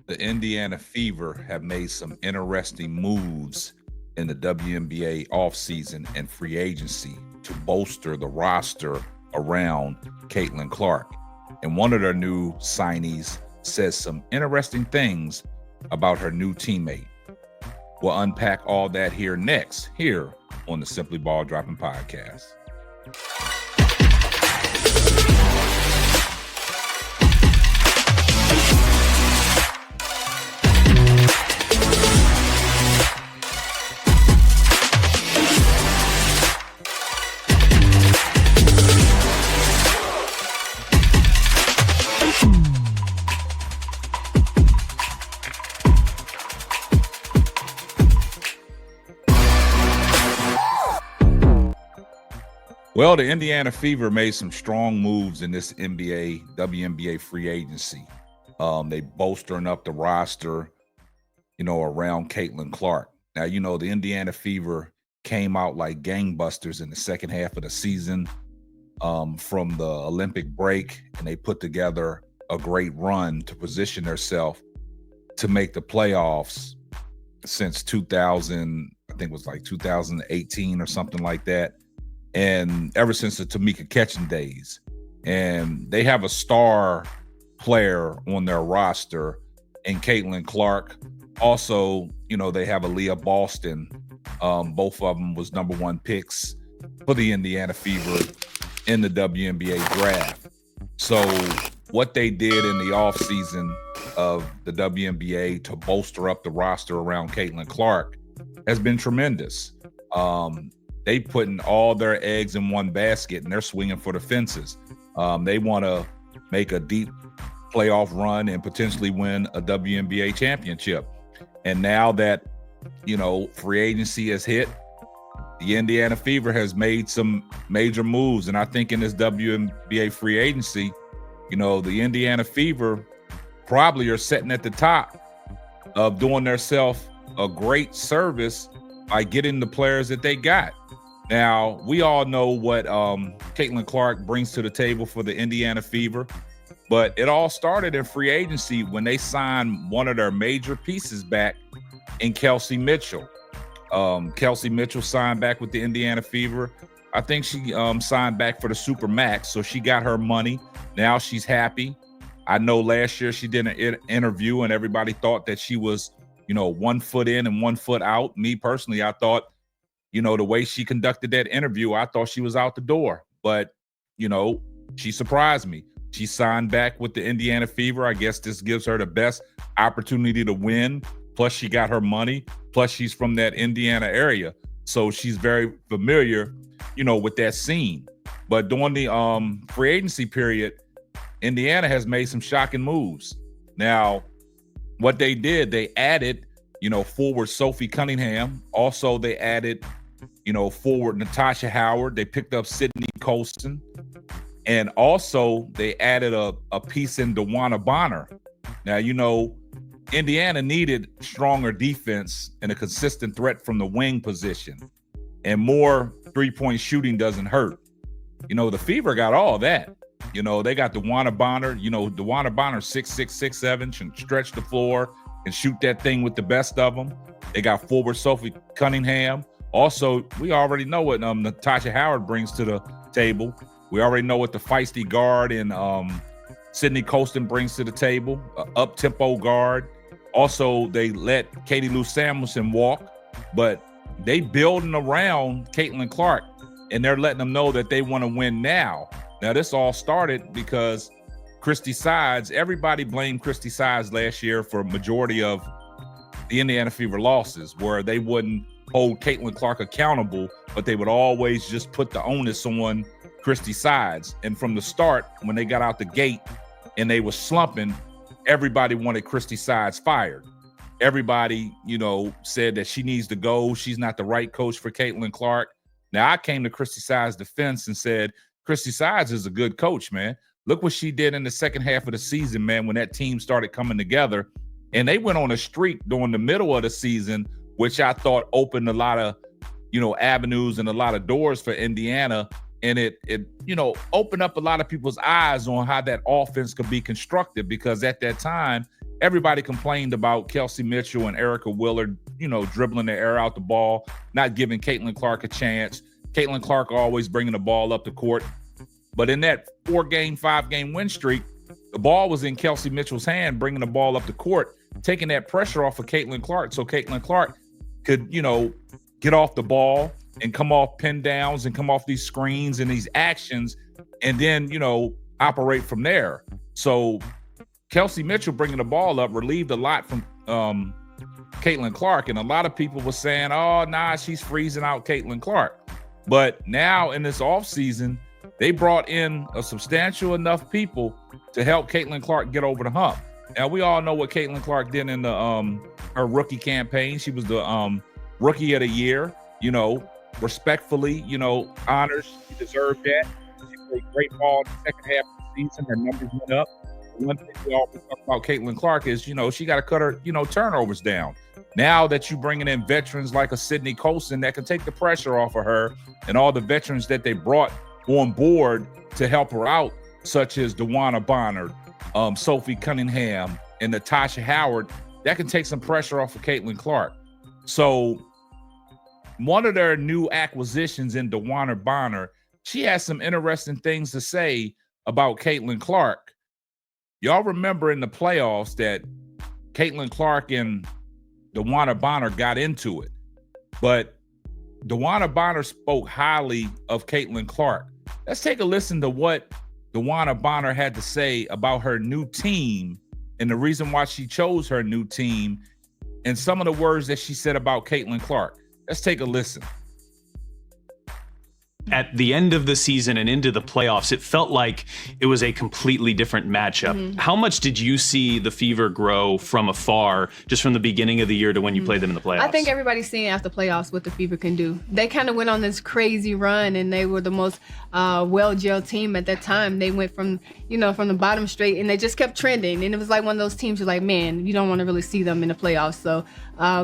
The Indiana Fever have made some interesting moves in the WNBA offseason and free agency to bolster the roster around Caitlin Clark. And one of their new signees says some interesting things about her new teammate. We'll unpack all that here next, here on the Simply Ball Dropping Podcast. Well, the Indiana Fever made some strong moves in this WNBA free agency. They bolstering up the roster, around Caitlin Clark. Now, the Indiana Fever came out like gangbusters in the second half of the season from the Olympic break, and they put together a great run to position themselves to make the playoffs since 2000, I think it was like 2018 or something like that. And ever since the Tamika Catching days. And they have a star player on their roster in Caitlin Clark. Also, they have Aaliyah Boston. Both of them was number one picks for the Indiana Fever in the WNBA draft. So what they did in the offseason of the WNBA to bolster up the roster around Caitlin Clark has been tremendous. They putting all their eggs in one basket and they're swinging for the fences. They want to make a deep playoff run and potentially win a WNBA championship. And now that, free agency has hit, the Indiana Fever has made some major moves. And I think in this WNBA free agency, the Indiana Fever probably are sitting at the top of doing themselves a great service by getting the players that they got. Now, we all know what Caitlin Clark brings to the table for the Indiana Fever, but it all started in free agency when they signed one of their major pieces back in Kelsey Mitchell. Kelsey Mitchell signed back with the Indiana Fever. I think she signed back for the Supermax, so she got her money. Now she's happy. I know last year she did an interview and everybody thought that she was, 1 foot in and 1 foot out. Me personally, I thought, the way she conducted that interview, I thought she was out the door. But, she surprised me. She signed back with the Indiana Fever. I guess this gives her the best opportunity to win. Plus, she got her money. Plus, she's from that Indiana area. So she's very familiar, with that scene. But during the free agency period, Indiana has made some shocking moves. Now, what they did, they added, forward Sophie Cunningham. Also, they added, forward Natasha Howard. They picked up Sydney Colston. And also, they added a piece in DeWanna Bonner. Now, Indiana needed stronger defense and a consistent threat from the wing position. And more three-point shooting doesn't hurt. The Fever got all that. They got DeWanna Bonner. DeWanna Bonner, 6'6", 6'7", can stretch the floor and shoot that thing with the best of them. They got forward Sophie Cunningham. Also, we already know what Natasha Howard brings to the table. We already know what the feisty guard and Sydney Colston brings to the table, up-tempo guard. Also, they let Katie Lou Samuelson walk, but they building around Caitlin Clark, and they're letting them know that they want to win now. Now, this all started because Christy Sides, everybody blamed Christy Sides last year for a majority of the Indiana Fever losses, where they wouldn't hold Caitlin Clark accountable, but they would always just put the onus on Christy Sides. And from the start, when they got out the gate and they were slumping, everybody wanted Christy Sides fired. Everybody, said that she needs to go. She's not the right coach for Caitlin Clark. Now, I came to Christy Sides' defense and said, Christy Sides is a good coach, man. Look what she did in the second half of the season, man, when that team started coming together. And they went on a streak during the middle of the season, which I thought opened a lot of, avenues and a lot of doors for Indiana. And it opened up a lot of people's eyes on how that offense could be constructed, because at that time, everybody complained about Kelsey Mitchell and Erica Willard, dribbling the air out the ball, not giving Caitlin Clark a chance. Caitlin Clark always bringing the ball up the court. But in that 5-game win streak, the ball was in Kelsey Mitchell's hand, bringing the ball up the court, taking that pressure off of Caitlin Clark, so Caitlin Clark could, get off the ball and come off pin downs and come off these screens and these actions, and then, operate from there. So Kelsey Mitchell bringing the ball up relieved a lot from Caitlin Clark, and a lot of people were saying, oh, nah, she's freezing out Caitlin Clark. But now in this offseason, they brought in a substantial enough people to help Caitlin Clark get over the hump. Now, we all know what Caitlin Clark did in the her rookie campaign. She was the rookie of the year, respectfully, honors. She deserved that. She played great ball in the second half of the season. Her numbers went up. One thing we always talk about Caitlin Clark is, she got to cut her, turnovers down. Now that you're bringing in veterans like a Sydney Colson that can take the pressure off of her, and all the veterans that they brought on board to help her out, such as DeWanna Bonner, Sophie Cunningham, and Natasha Howard, that can take some pressure off of Caitlin Clark. So one of their new acquisitions in DeWanna Bonner, she has some interesting things to say about Caitlin Clark. Y'all remember in the playoffs that Caitlin Clark and DeWanna Bonner got into it, but DeWanna Bonner spoke highly of Caitlin Clark. Let's take a listen to what DeWanna Bonner had to say about her new team and the reason why she chose her new team, and some of the words that she said about Caitlin Clark. Let's take a listen. At the end of the season and into the playoffs, it felt like it was a completely different matchup. Mm-hmm. How much did you see the Fever grow from afar, just from the beginning of the year to when you played them in the playoffs? I think everybody's seeing after playoffs what the Fever can do. They kind of went on this crazy run, and they were the most well-gelled team at that time. They went from the bottom straight, and they just kept trending. And it was like one of those teams you're like, man, you don't want to really see them in the playoffs. So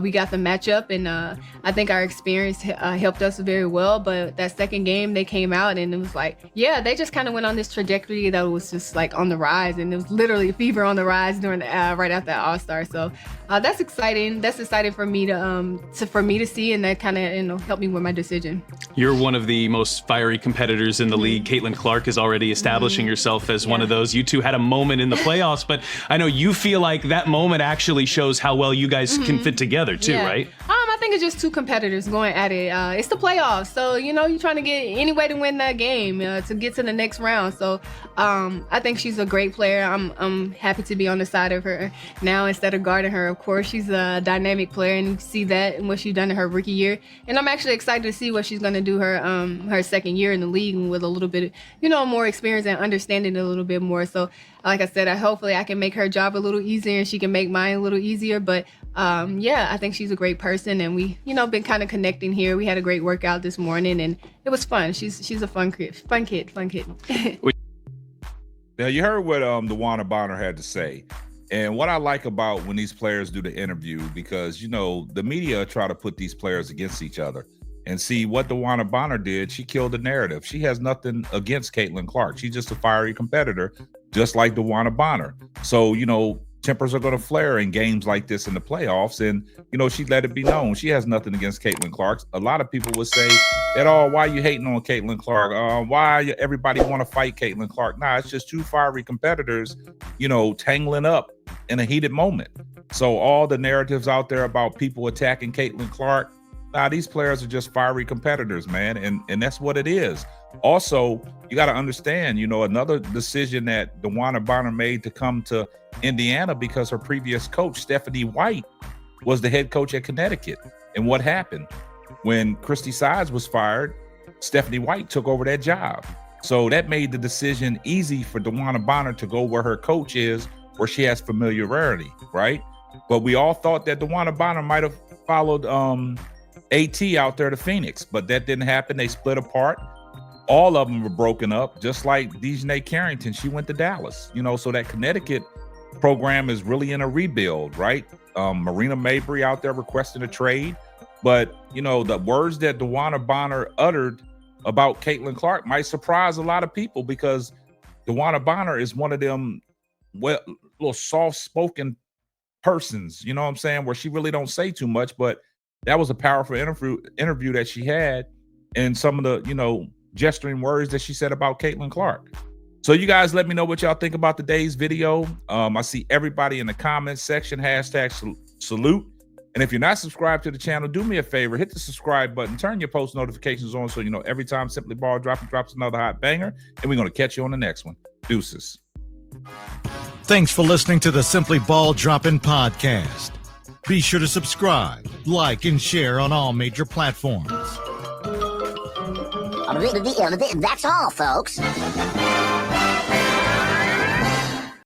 we got the matchup, and I think our experience helped us very well. But that second game, they came out, and it was like, yeah, they just kind of went on this trajectory that was just like on the rise, and it was literally Fever on the rise during right after that All-Star. So that's exciting. That's exciting for me to see, and that kind of helped me with my decision. You're one of the most fiery competitors in the league. Caitlin Clark is already establishing herself as one of those. You two had a moment in the playoffs, but I know you feel like that moment actually shows how well you guys can fit together too, right? I think it's just two competitors going at it. It's the playoffs, so you're trying to get any way to win that game to get to the next round. So I think she's a great player. I'm happy to be on the side of her now instead of guarding her. Of course, she's a dynamic player, and you see that in what she's done in her rookie year. And I'm actually excited to see what she's going to do her second year in the league with a little bit, more experience and understanding a little bit more. So, like I said, hopefully I can make her job a little easier and she can make mine a little easier. But I think she's a great person, and we, been kind of connecting here. We had a great workout this morning, and it was fun. She's a fun kid. Now, you heard what DeWanna Bonner had to say. And what I like about when these players do the interview, because, the media try to put these players against each other. And see what DeWanna Bonner did, she killed the narrative. She has nothing against Caitlin Clark. She's just a fiery competitor, just like DeWanna Bonner. So, tempers are going to flare in games like this in the playoffs. And, she let it be known. She has nothing against Caitlin Clark. A lot of people would say, why are you hating on Caitlin Clark? Why everybody want to fight Caitlin Clark? Nah, it's just two fiery competitors, tangling up in a heated moment. So all the narratives out there about people attacking Caitlin Clark, these players are just fiery competitors, man. And that's what it is. Also, you got to understand, another decision that DeWanna Bonner made to come to Indiana because her previous coach, Stephanie White, was the head coach at Connecticut. And what happened? When Christy Sides was fired, Stephanie White took over that job. So that made the decision easy for DeWanna Bonner to go where her coach is, where she has familiarity, right? But we all thought that DeWanna Bonner might have followed AT out there to Phoenix, but that didn't happen. They split apart. All of them were broken up, just like Dejanay Carrington. She went to Dallas, so that Connecticut program is really in a rebuild, right? Marina Mabry out there requesting a trade. But, the words that DeWanna Bonner uttered about Caitlin Clark might surprise a lot of people, because DeWanna Bonner is one of them little soft-spoken persons, you know what I'm saying, where she really don't say too much, but that was a powerful interview that she had, and some of the, you know, gesturing words that she said about Caitlin Clark. So you guys let me know what y'all think about today's video. I see everybody in the comments section, hashtag salute. And if you're not subscribed to the channel, do me a favor, hit the subscribe button, turn your post notifications on so you know every time Simply Ball drops another hot banger. And we're going to catch you on the next one. Deuces. Thanks for listening to the Simply Ball Droppin' podcast. Be sure to subscribe, like, and share on all major platforms. That's all, folks.